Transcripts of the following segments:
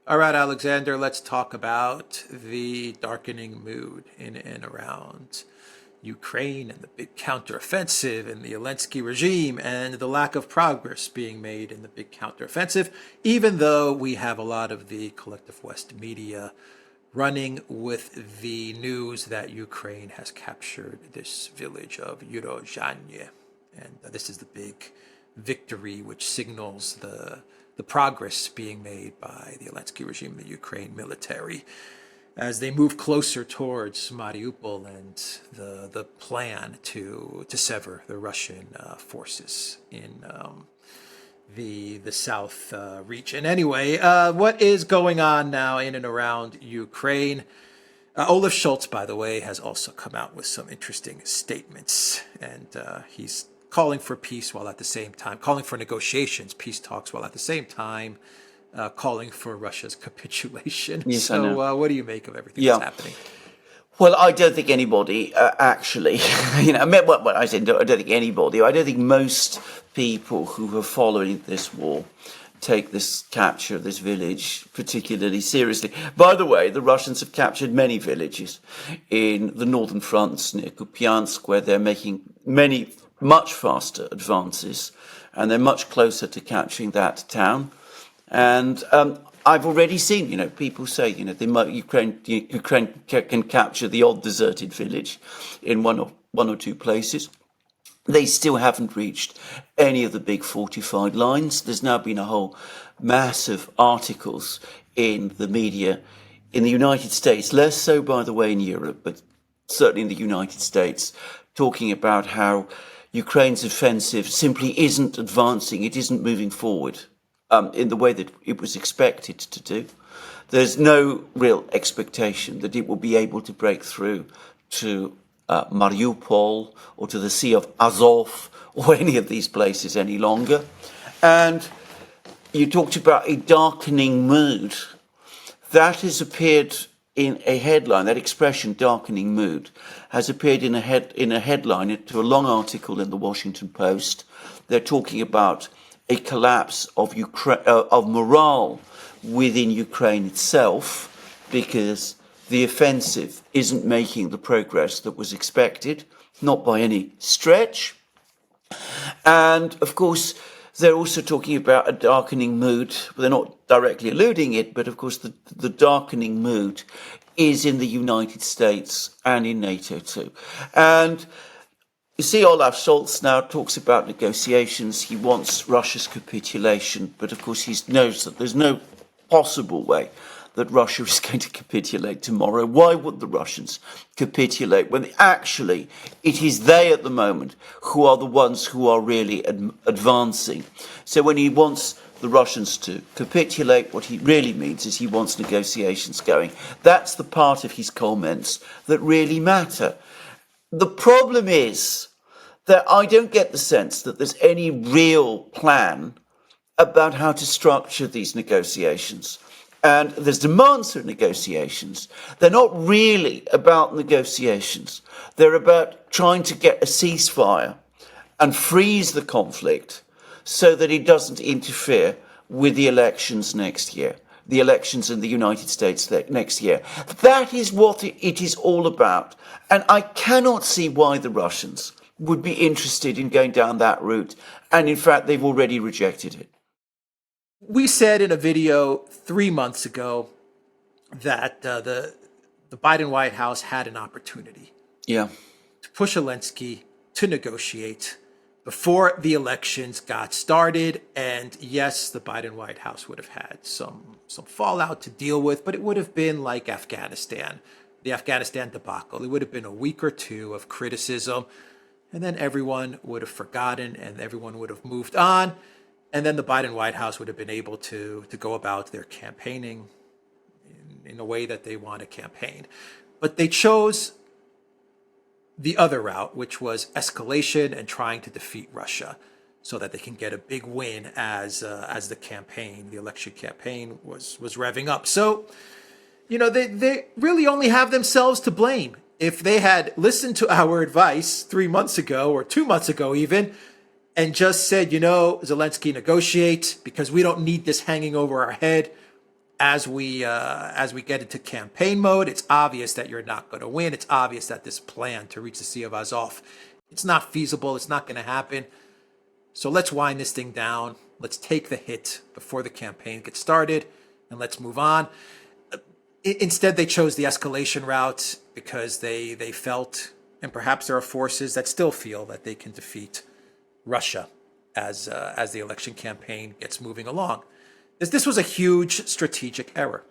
All right, Alexander, let's talk about the darkening mood in and around Ukraine and the big counteroffensive and the Zelensky regime and the lack of progress being made in the big counteroffensive, even though we have a lot of the collective West media running with the news that Ukraine has captured this village of Urozhanye. And this is the big victory which signals the progress being made by the Zelensky regime, the Ukraine military, as they move closer towards Mariupol and the plan to sever the Russian forces in the south region. Anyway, what is going on now in and around Ukraine? Olaf Scholz, by the way, has also come out with some interesting statements, and he's calling for peace while at the same time, calling for negotiations, peace talks, while at the same time calling for Russia's capitulation. Yes, so what do you make of everything that's happening? Well, I don't think anybody actually, what I said, I don't think anybody, I don't think most people who are following this war take this capture of this village particularly seriously. By the way, the Russians have captured many villages in the northern fronts near Kupiansk, where they're making much faster advances, and they're much closer to capturing that town. And I've already seen, people say, Ukraine can capture the odd deserted village in one or two places. They still haven't reached any of the big fortified lines. There's now been a whole mass of articles in the media in the United States, less so, by the way, in Europe, but certainly in the United States, talking about how Ukraine's offensive simply isn't advancing, it isn't moving forward in the way that it was expected to do. There's no real expectation that it will be able to break through to Mariupol or to the Sea of Azov or any of these places any longer. And you talked about a darkening mood. That has appeared in a headline, that expression, darkening mood, has appeared in a headline to a long article in the Washington Post. They're talking about a collapse of morale within Ukraine itself, because the offensive isn't making the progress that was expected, not by any stretch. And of course, they're also talking about a darkening mood. They're not directly alluding it, but of course the darkening mood is in the United States and in NATO too. And you see, Olaf Scholz now talks about negotiations. He wants Russia's capitulation, but of course he knows that there's no possible way that Russia is going to capitulate tomorrow. Why would the Russians capitulate when actually it is they at the moment who are the ones who are really advancing? So when he wants the Russians to capitulate, what he really means is he wants negotiations going. That's the part of his comments that really matter. The problem is that I don't get the sense that there's any real plan about how to structure these negotiations. And there's demands for negotiations. They're not really about negotiations. They're about trying to get a ceasefire and freeze the conflict so that it doesn't interfere with the elections next year, the elections in the United States next year. That is what it is all about. And I cannot see why the Russians would be interested in going down that route. And in fact, they've already rejected it. We said in a video 3 months ago that the Biden White House had an opportunity to push Zelensky to negotiate before the elections got started. And yes, the Biden White House would have had some fallout to deal with, but it would have been like Afghanistan, the Afghanistan debacle. It would have been a week or two of criticism, and then everyone would have forgotten and everyone would have moved on. And then the Biden White House would have been able to go about their campaigning in a way that they want to campaign. But they chose the other route, which was escalation and trying to defeat Russia so that they can get a big win as the campaign, the election campaign was revving up. So, they really only have themselves to blame. If they had listened to our advice 3 months ago or 2 months ago even, and just said, Zelensky, negotiate because we don't need this hanging over our head, as we get into campaign mode, it's obvious that you're not going to win. It's obvious that this plan to reach the Sea of Azov, it's not feasible. It's not going to happen. So let's wind this thing down. Let's take the hit before the campaign gets started, and let's move on. Instead, they chose the escalation route because they felt, and perhaps there are forces that still feel, that they can defeat Russia as the election campaign gets moving along. This was a huge strategic error.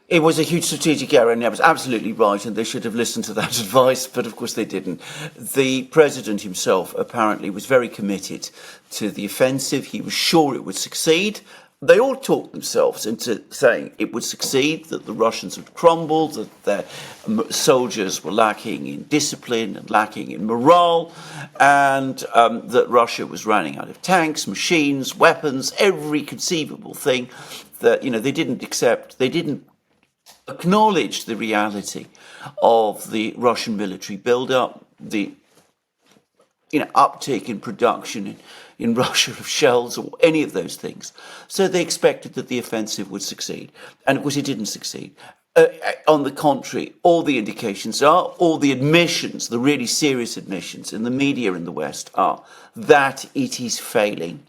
It was a huge strategic error, and that was absolutely right, and they should have listened to that advice, but of course they didn't. The president himself apparently was very committed to the offensive. He was sure it would succeed. They all talked themselves into saying it would succeed, that the Russians would crumble, that their soldiers were lacking in discipline and lacking in morale, and that Russia was running out of tanks, machines, weapons, every conceivable thing that, they didn't accept. They didn't acknowledge the reality of the Russian military build-up, the uptick in production in Russia of shells or any of those things. So they expected that the offensive would succeed. And of course it didn't succeed. On the contrary, all the indications are, all the admissions, the really serious admissions in the media in the West are that it is failing.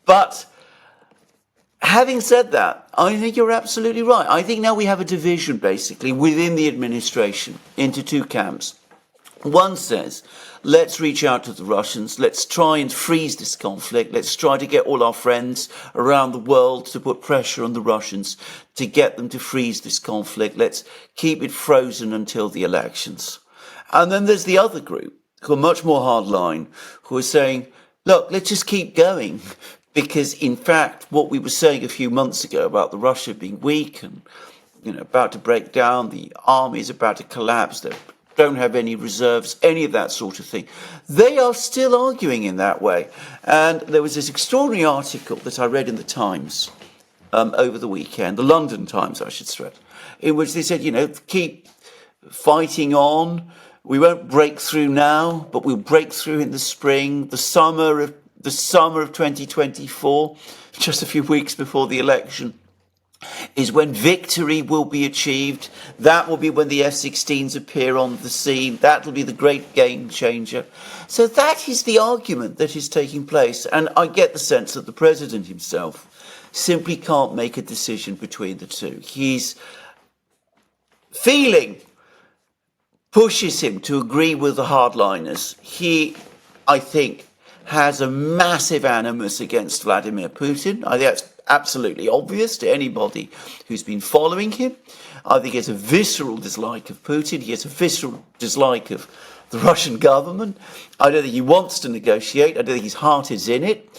But having said that, I think you're absolutely right. I think now we have a division basically within the administration into two camps. One says, let's reach out to the Russians, let's try and freeze this conflict, let's try to get all our friends around the world to put pressure on the Russians to get them to freeze this conflict, let's keep it frozen until the elections. And then there's the other group, who are much more hardline, who are saying, look, let's just keep going, because in fact what we were saying a few months ago about the Russia being weak and about to break down, the army is about to collapse, they don't have any reserves, any of that sort of thing. They are still arguing in that way. And there was this extraordinary article that I read in the Times over the weekend, the London Times, I should stress, in which they said, keep fighting on. We won't break through now, but we'll break through in the spring, the summer of 2024, just a few weeks before the election, is when victory will be achieved. That will be when the F-16s appear on the scene. That will be the great game changer. So that is the argument that is taking place. And I get the sense that the president himself simply can't make a decision between the two. His feeling pushes him to agree with the hardliners. He, I think, has a massive animus against Vladimir Putin. I think that's absolutely obvious to anybody who's been following him. I think he has a visceral dislike of Putin. He has a visceral dislike of the Russian government. I don't think he wants to negotiate. I don't think his heart is in it.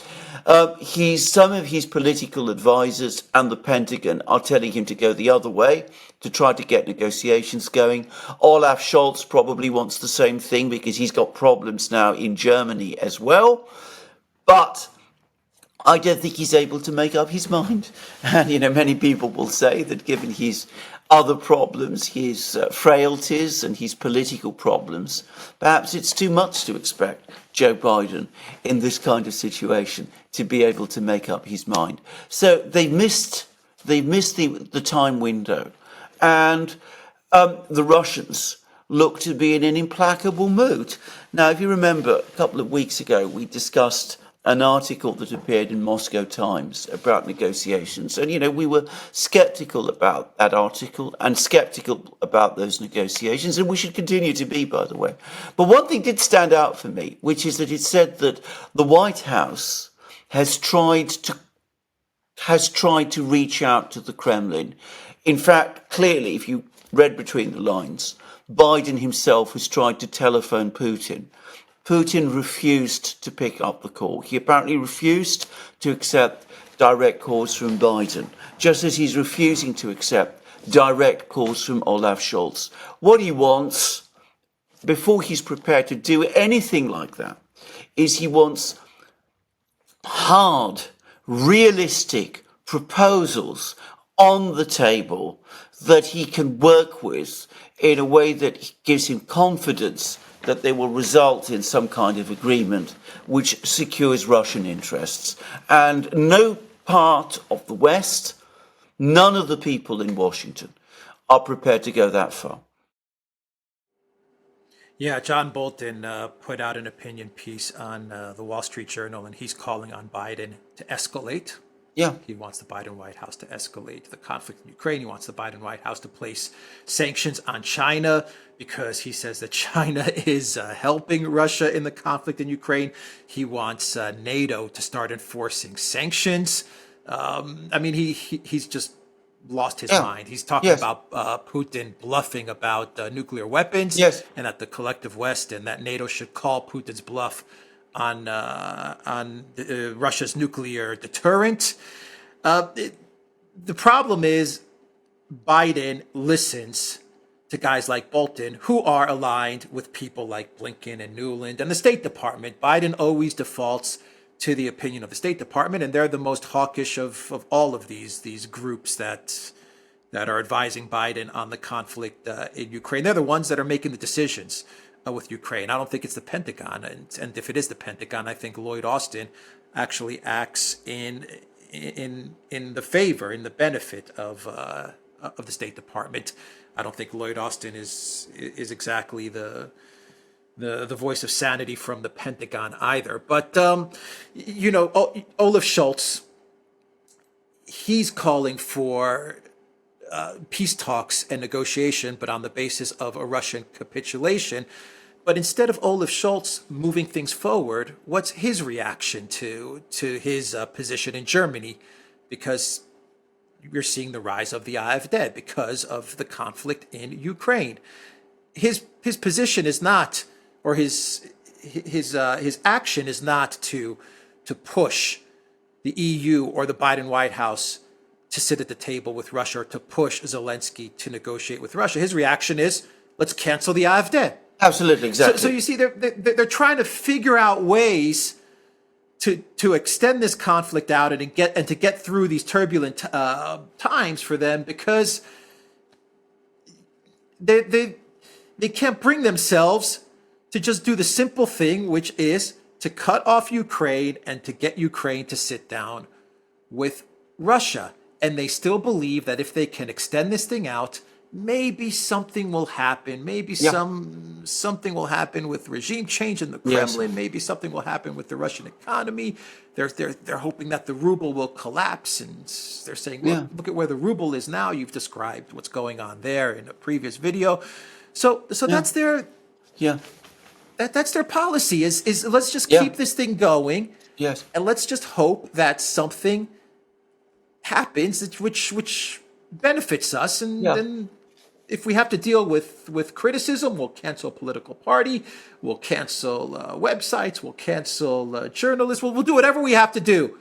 Some of his political advisors and the Pentagon are telling him to go the other way, to try to get negotiations going. Olaf Scholz probably wants the same thing because he's got problems now in Germany as well. But I don't think he's able to make up his mind. And, many people will say that given his other problems, his frailties and his political problems, perhaps it's too much to expect Joe Biden in this kind of situation to be able to make up his mind. So they missed the time window. And the Russians look to be in an implacable mood. Now, if you remember, a couple of weeks ago, we discussed an article that appeared in Moscow Times about negotiations. And, we were sceptical about that article and sceptical about those negotiations. And we should continue to be, by the way. But one thing did stand out for me, which is that it said that the White House has tried to reach out to the Kremlin. In fact, clearly, if you read between the lines, Biden himself has tried to telephone Putin. Putin refused to pick up the call. He apparently refused to accept direct calls from Biden, just as he's refusing to accept direct calls from Olaf Scholz. What he wants, before he's prepared to do anything like that, is he wants hard, realistic proposals on the table that he can work with in a way that gives him confidence that they will result in some kind of agreement which secures Russian interests. And no part of the West, None of the people in Washington are prepared to go that far. Yeah, John Bolton put out an opinion piece on the Wall Street Journal, and he's calling on Biden to escalate. Yeah. He wants the Biden White House to escalate the conflict in Ukraine. He wants the Biden White House to place sanctions on China because he says that China is helping Russia in the conflict in Ukraine. He wants NATO to start enforcing sanctions. I mean, he's just lost his mind. He's talking about Putin bluffing about nuclear weapons, and that the collective West and that NATO should call Putin's bluff on Russia's nuclear deterrent. The problem is Biden listens to guys like Bolton, who are aligned with people like Blinken and Nuland and the State Department. Biden always defaults to the opinion of the State Department, and they're the most hawkish of all of these groups that are advising Biden on the conflict in Ukraine. They're the ones that are making the decisions with Ukraine. I don't think it's the Pentagon, and if it is the Pentagon, I think Lloyd Austin actually acts in the favor, in the benefit of the State Department. I don't think Lloyd Austin is exactly the voice of sanity from the Pentagon either. But Olaf Scholz, he's calling for peace talks and negotiation, but on the basis of a Russian capitulation. But instead of Olaf Scholz moving things forward, what's his reaction to his position in Germany? Because you're seeing the rise of the AfD because of the conflict in Ukraine. His position is not, or his action is not to push the EU or the Biden White House to sit at the table with Russia, or to push Zelensky to negotiate with Russia. His reaction is, let's cancel the AfD. Absolutely, exactly. So you see, they're trying to figure out ways to extend this conflict out and to get through these turbulent times for them, because they can't bring themselves to just do the simple thing, which is to cut off Ukraine and to get Ukraine to sit down with Russia. And they still believe that if they can extend this thing out, maybe something will happen. Maybe something will happen with regime change in the Kremlin. Yes. Maybe something will happen with the Russian economy. They're hoping that the ruble will collapse, and they're saying, look at where the ruble is now. You've described what's going on there in a previous video. So that's their that's their policy. Is let's just keep this thing going. Yes, and let's just hope that something happens which benefits us, and then if we have to deal with criticism, we'll cancel a political party, we'll cancel websites, we'll cancel journalists, we'll do whatever we have to do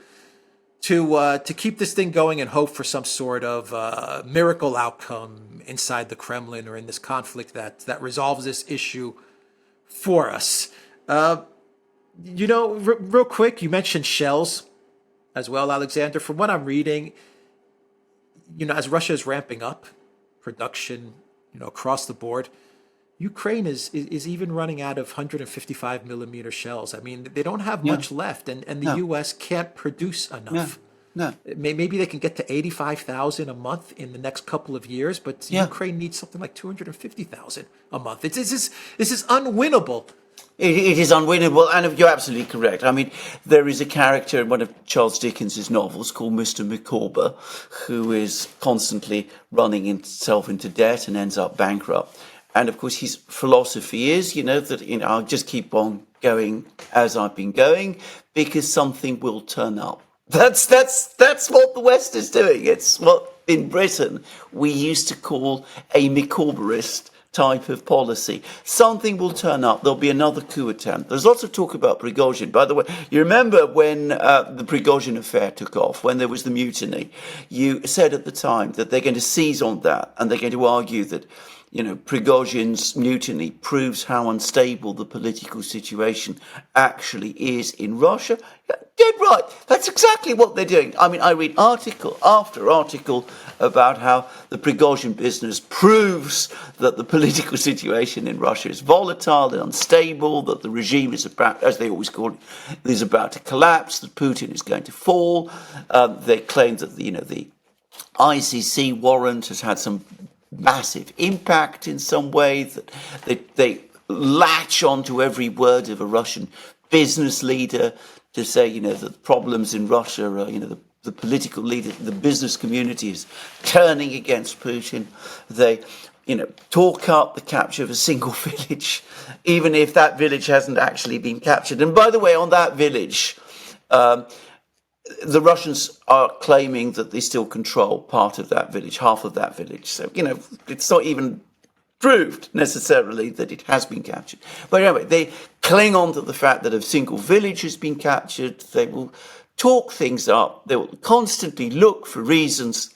to keep this thing going and hope for some sort of miracle outcome inside the Kremlin or in this conflict that resolves this issue for us. Real quick, you mentioned shells as well, Alexander. From what I'm reading, as Russia is ramping up production, across the board, Ukraine is even running out of 155 millimeter shells. I mean, they don't have much left, and the U.S. can't produce enough. No. Maybe they can get to 85,000 a month in the next couple of years, but Ukraine needs something like 250,000 a month. This is unwinnable. It is unwinnable, and you're absolutely correct. I mean, there is a character in one of Charles Dickens's novels called Mr. Micawber, who is constantly running himself into debt and ends up bankrupt. And of course, his philosophy is, that I'll just keep on going as I've been going because something will turn up. That's what the West is doing. It's what in Britain we used to call a Micawberist type of policy. Something will turn up. There'll be another coup attempt. There's lots of talk about Prigozhin. By the way, you remember when the Prigozhin affair took off, when there was the mutiny, you said at the time that they're going to seize on that and they're going to argue that Prigozhin's mutiny proves how unstable the political situation actually is in Russia. Dead right. That's exactly what they're doing. I mean, I read article after article about how the Prigozhin business proves that the political situation in Russia is volatile and unstable, that the regime is about, as they always call it, is about to collapse, that Putin is going to fall. They claim that the ICC warrant has had some massive impact in some way, that they latch onto every word of a Russian business leader to say, that the problems in Russia are, the political leader, the business community is turning against Putin. They, talk up the capture of a single village, even if that village hasn't actually been captured. And by the way, on that village, the Russians are claiming that they still control part of that village, half of that village. So, it's not even proved necessarily that it has been captured. But anyway, they cling on to the fact that a single village has been captured. They will talk things up. They will constantly look for reasons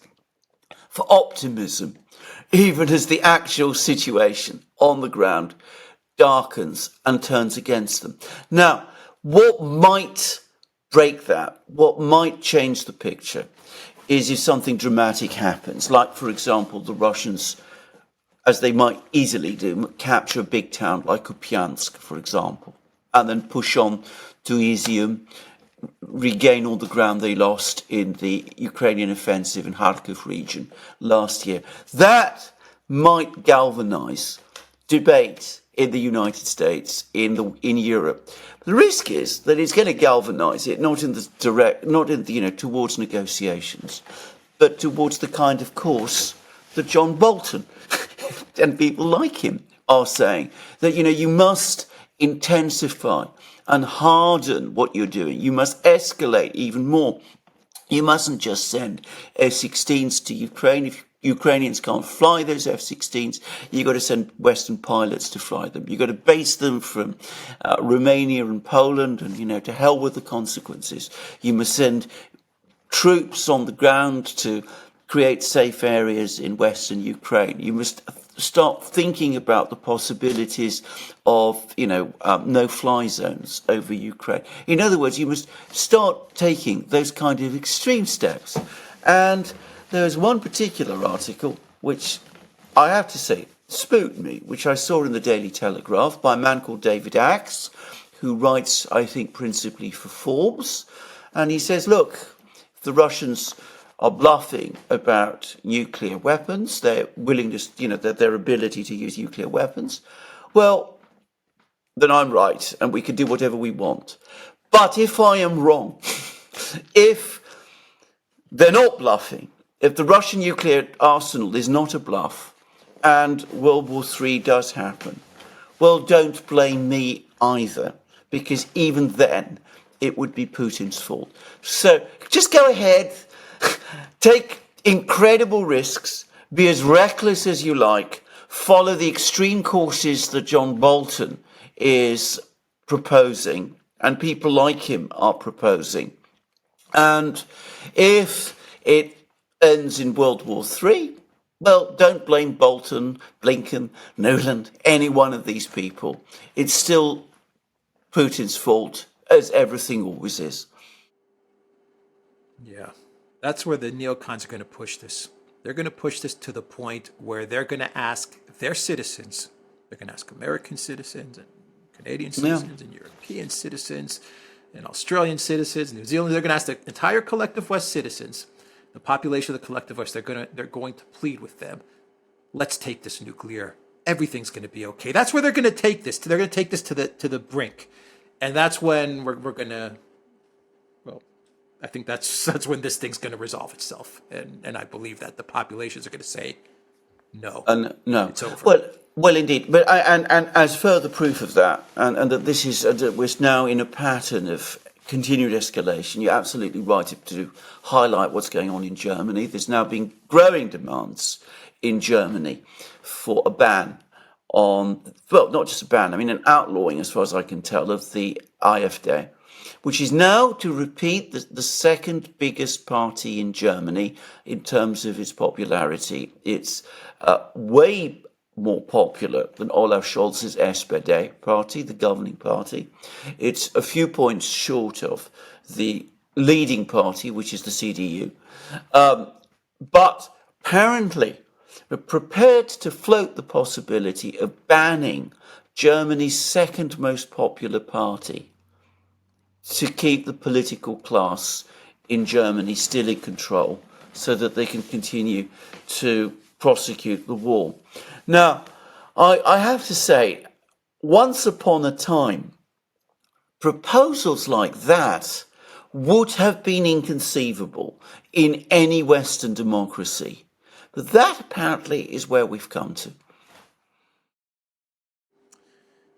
for optimism, even as the actual situation on the ground darkens and turns against them. Now, what might break that, what might change the picture, is if something dramatic happens, like, for example, the Russians, as they might easily do, capture a big town like Kupiansk, for example, and then push on to ETHEREUM, regain all the ground they lost in the Ukrainian offensive in Kharkiv region last year. That might galvanize debate in the United States, in Europe. The risk is that it's going to galvanize it, not towards negotiations, but towards the kind of course that John Bolton and people like him are saying, that, you must intensify and harden what you're doing. You must escalate even more. You mustn't just send F-16s to Ukraine. If Ukrainians can't fly those F-16s, you've got to send Western pilots to fly them. You've got to base them from Romania and Poland, and, to hell with the consequences. You must send troops on the ground to create safe areas in Western Ukraine. You must start thinking about the possibilities of, no-fly zones over Ukraine. In other words, you must start taking those kind of extreme steps. And there's one particular article which I have to say spooked me, which I saw in the Daily Telegraph by a man called David Axe, who writes, I think, principally for Forbes. And he says, look, the Russians are bluffing about nuclear weapons, their willingness, their ability to use nuclear weapons. Well, then I'm right, and we can do whatever we want. But if I am wrong, if they're not bluffing, if the Russian nuclear arsenal is not a bluff, and World War III does happen, well, don't blame me either, because even then, it would be Putin's fault. So just go ahead, take incredible risks, be as reckless as you like, follow the extreme courses that John Bolton is proposing, and people like him are proposing. And if it ends in World War III, well, don't blame Bolton, Blinken, Nolan, any one of these people. It's still Putin's fault, as everything always is. Yeah. That's where the neocons are going to push this. They're going to push this to the point where they're going to ask their citizens, they're going to ask American citizens and Canadian citizens and European citizens and Australian citizens, New Zealand. They're going to ask the entire collective West citizens, the population of the collective West. They're going to plead with them. Let's take this nuclear. Everything's going to be okay. That's where they're going to take this. They're going to take this to the brink, and that's when we're going to. Well, I think that's when this thing's going to resolve itself, and I believe that the populations are going to say no. No, it's over. Well, indeed, but and as further proof of that, and that this is that we're now in a pattern of continued escalation. You're absolutely right to highlight what's going on in Germany. There's now been growing demands in Germany for a ban on, well, not just a ban, I mean an outlawing, as far as I can tell, of the AfD, which is now, to repeat, the second biggest party in Germany in terms of its popularity. It's way more popular than Olaf Scholz's SPD party, the governing party. It's a few points short of the leading party, which is the CDU. But apparently, we're prepared to float the possibility of banning Germany's second most popular party to keep the political class in Germany still in control, so that they can continue to prosecute the war. Now, I have to say, once upon a time, proposals like that would have been inconceivable in any Western democracy. But that apparently is where we've come to.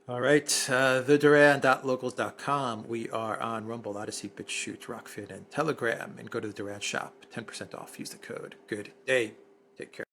All right, theduran.locals.com. We are on Rumble, ODYSEE, BitChute, Rockfin, and Telegram. And go to the Duran shop, 10% off. Use the code. Good day. Take care.